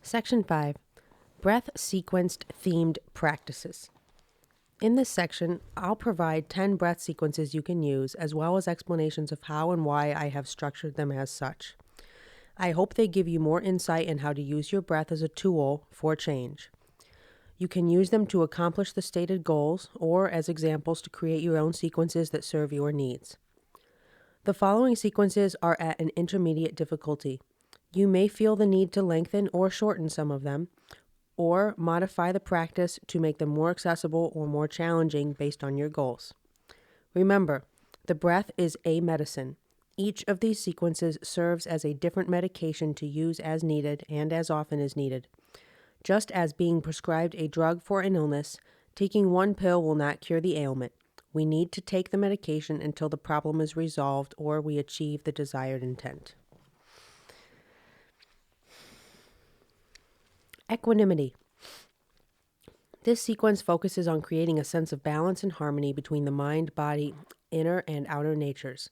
Section 5. Breath Sequenced Themed Practices. In this section, I'll provide 10 breath sequences you can use, as well as explanations of how and why I have structured them as such. I hope they give you more insight in how to use your breath as a tool for change. You can use them to accomplish the stated goals, or as examples to create your own sequences that serve your needs. The following sequences are at an intermediate difficulty. You may feel the need to lengthen or shorten some of them, or modify the practice to make them more accessible or more challenging based on your goals. Remember, the breath is a medicine. Each of these sequences serves as a different medication to use as needed and as often as needed. Just as being prescribed a drug for an illness, taking one pill will not cure the ailment. We need to take the medication until the problem is resolved or we achieve the desired intent. Equanimity. This sequence focuses on creating a sense of balance and harmony between the mind, body, inner and outer natures.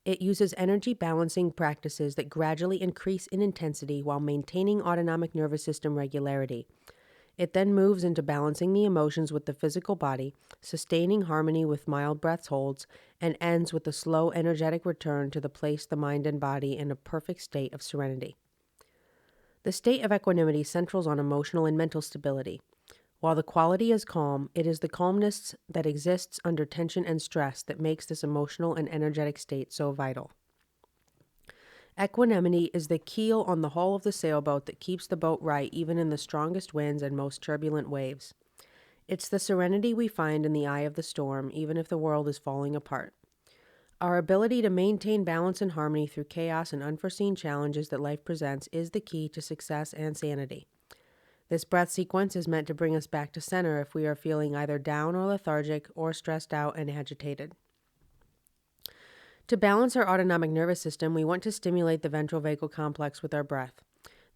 It uses energy balancing practices that gradually increase in intensity while maintaining autonomic nervous system regularity. It then moves into balancing the emotions with the physical body, sustaining harmony with mild breath holds, and ends with a slow, energetic return to place the mind and body in a perfect state of serenity. The state of equanimity centers on emotional and mental stability. While the quality is calm, it is the calmness that exists under tension and stress that makes this emotional and energetic state so vital. Equanimity is the keel on the hull of the sailboat that keeps the boat right even in the strongest winds and most turbulent waves. It's the serenity we find in the eye of the storm, even if the world is falling apart. Our ability to maintain balance and harmony through chaos and unforeseen challenges that life presents is the key to success and sanity. This breath sequence is meant to bring us back to center if we are feeling either down or lethargic or stressed out and agitated. To balance our autonomic nervous system, we want to stimulate the ventral vagal complex with our breath.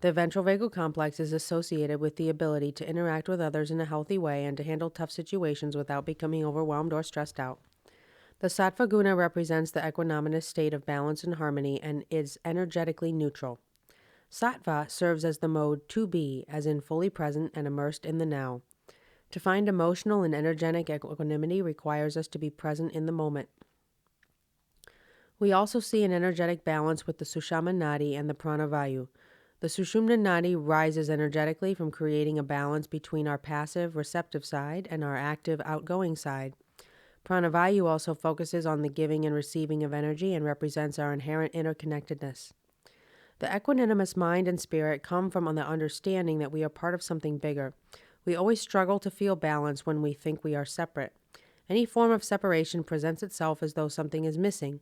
The ventral vagal complex is associated with the ability to interact with others in a healthy way and to handle tough situations without becoming overwhelmed or stressed out. The sattva guna represents the equanimous state of balance and harmony and is energetically neutral. Sattva serves as the mode to be, as in fully present and immersed in the now. To find emotional and energetic equanimity requires us to be present in the moment. We also see an energetic balance with the Sushumna Nadi and the Pranavayu. The Sushumna Nadi rises energetically from creating a balance between our passive, receptive side and our active, outgoing side. Pranavayu also focuses on the giving and receiving of energy and represents our inherent interconnectedness. The equanimous mind and spirit come from the understanding that we are part of something bigger. We always struggle to feel balance when we think we are separate. Any form of separation presents itself as though something is missing.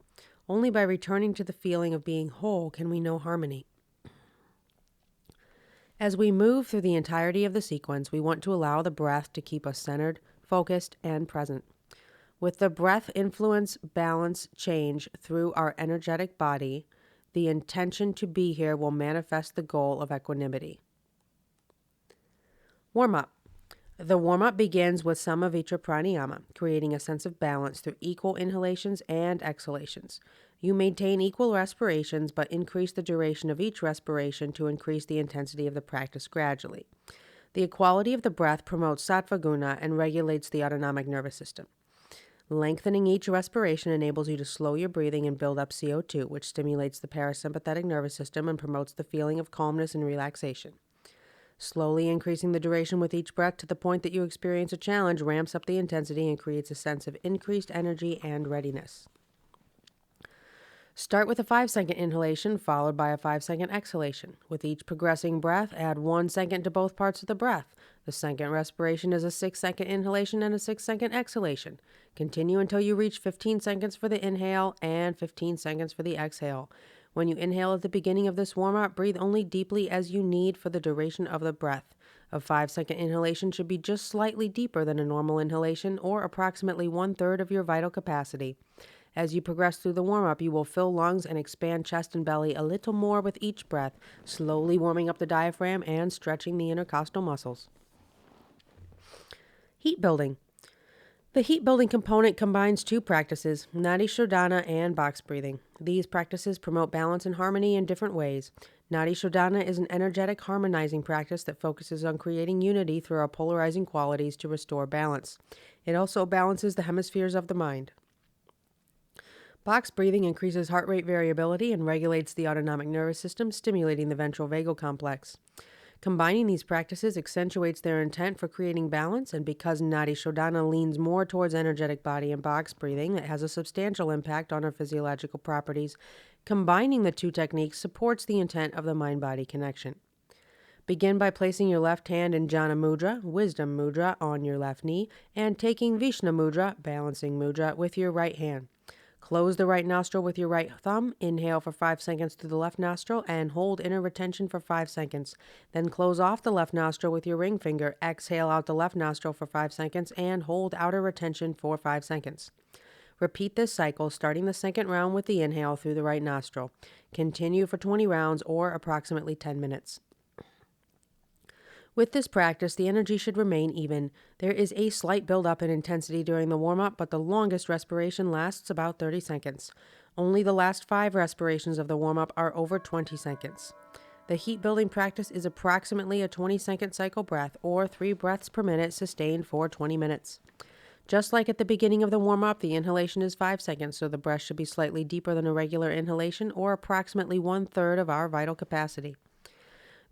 Only by returning to the feeling of being whole can we know harmony. As we move through the entirety of the sequence, we want to allow the breath to keep us centered, focused, and present. With the breath influence, balance, change through our energetic body, the intention to be here will manifest the goal of equanimity. Warm-up. The warm-up begins with Samavitra Pranayama, creating a sense of balance through equal inhalations and exhalations. You maintain equal respirations, but increase the duration of each respiration to increase the intensity of the practice gradually. The equality of the breath promotes sattva guna and regulates the autonomic nervous system. Lengthening each respiration enables you to slow your breathing and build up CO2, which stimulates the parasympathetic nervous system and promotes the feeling of calmness and relaxation. Slowly increasing the duration with each breath to the point that you experience a challenge ramps up the intensity and creates a sense of increased energy and readiness. Start with a 5-second inhalation followed by a 5-second exhalation. With each progressing breath, add 1 second to both parts of the breath. The second respiration is a 6-second inhalation and a 6-second exhalation. Continue until you reach 15 seconds for the inhale and 15 seconds for the exhale. When you inhale at the beginning of this warm-up, breathe only deeply as you need for the duration of the breath. A 5-second inhalation should be just slightly deeper than a normal inhalation, or approximately 1/3 of your vital capacity. As you progress through the warm-up, you will fill lungs and expand chest and belly a little more with each breath, slowly warming up the diaphragm and stretching the intercostal muscles. Heat building. The heat building component combines two practices, Nadi Shodhana and box breathing. These practices promote balance and harmony in different ways. Nadi Shodhana is an energetic harmonizing practice that focuses on creating unity through our polarizing qualities to restore balance. It also balances the hemispheres of the mind. Box breathing increases heart rate variability and regulates the autonomic nervous system, stimulating the ventral vagal complex. Combining these practices accentuates their intent for creating balance, and because Nadi Shodhana leans more towards energetic body and box breathing, it has a substantial impact on our physiological properties. Combining the two techniques supports the intent of the mind-body connection. Begin by placing your left hand in Jhana Mudra, Wisdom Mudra, on your left knee, and taking Vishnu Mudra, Balancing Mudra, with your right hand. Close the right nostril with your right thumb. Inhale for 5 seconds through the left nostril and hold inner retention for 5 seconds. Then close off the left nostril with your ring finger. Exhale out the left nostril for 5 seconds and hold outer retention for 5 seconds. Repeat this cycle, starting the second round with the inhale through the right nostril. Continue for 20 rounds or approximately 10 minutes. With this practice, the energy should remain even. There is a slight buildup in intensity during the warm-up, but the longest respiration lasts about 30 seconds. Only the last 5 respirations of the warm-up are over 20 seconds. The heat-building practice is approximately a 20-second cycle breath, or 3 breaths per minute sustained for 20 minutes. Just like at the beginning of the warm-up, the inhalation is 5 seconds, so the breath should be slightly deeper than a regular inhalation, or approximately 1/3 of our vital capacity.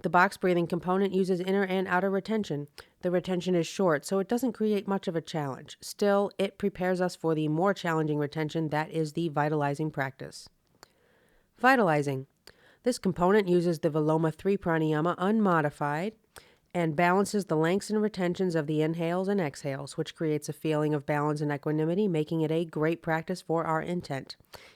The box breathing component uses inner and outer retention. The retention is short, so it doesn't create much of a challenge. Still, it prepares us for the more challenging retention that is the vitalizing practice. Vitalizing. This component uses the Viloma 3 pranayama unmodified and balances the lengths and retentions of the inhales and exhales, which creates a feeling of balance and equanimity, making it a great practice for our intent.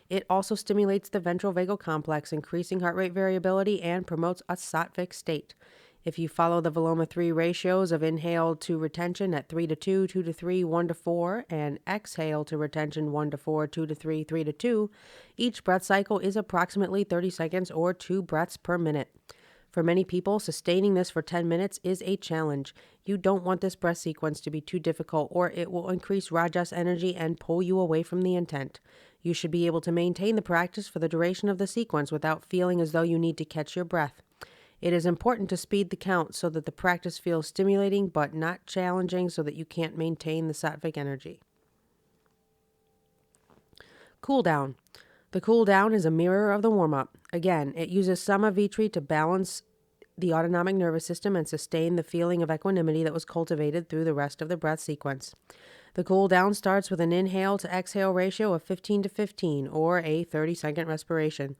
It also stimulates the ventral vagal complex, increasing heart rate variability, and promotes a sattvic state. If you follow the Viloma 3 ratios of inhale to retention at 3:2, 2:3, 1:4, and exhale to retention 1:4, 2:3, 3:2, each breath cycle is approximately 30 seconds or 2 breaths per minute. For many people, sustaining this for 10 minutes is a challenge. You don't want this breath sequence to be too difficult, or it will increase Rajas energy and pull you away from the intent. You should be able to maintain the practice for the duration of the sequence without feeling as though you need to catch your breath. It is important to speed the count so that the practice feels stimulating but not challenging, so that you can't maintain the sattvic energy. Cool down. The cool down is a mirror of the warm-up. Again, it uses Samavitri to balance the autonomic nervous system and sustain the feeling of equanimity that was cultivated through the rest of the breath sequence. The cool down starts with an inhale to exhale ratio of 15:15, or a 30-second respiration.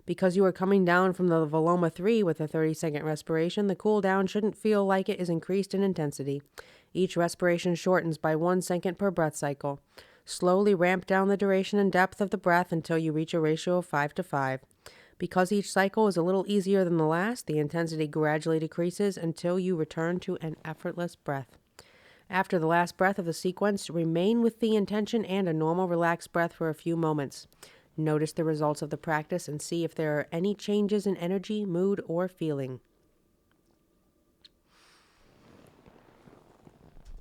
Because you are coming down from the Viloma 3 with a 30-second respiration, the cool down shouldn't feel like it is increased in intensity. Each respiration shortens by 1 second per breath cycle. Slowly ramp down the duration and depth of the breath until you reach a ratio of 5:5. Because each cycle is a little easier than the last, the intensity gradually decreases until you return to an effortless breath. After the last breath of the sequence, remain with the intention and a normal relaxed breath for a few moments. Notice the results of the practice and see if there are any changes in energy, mood, or feeling.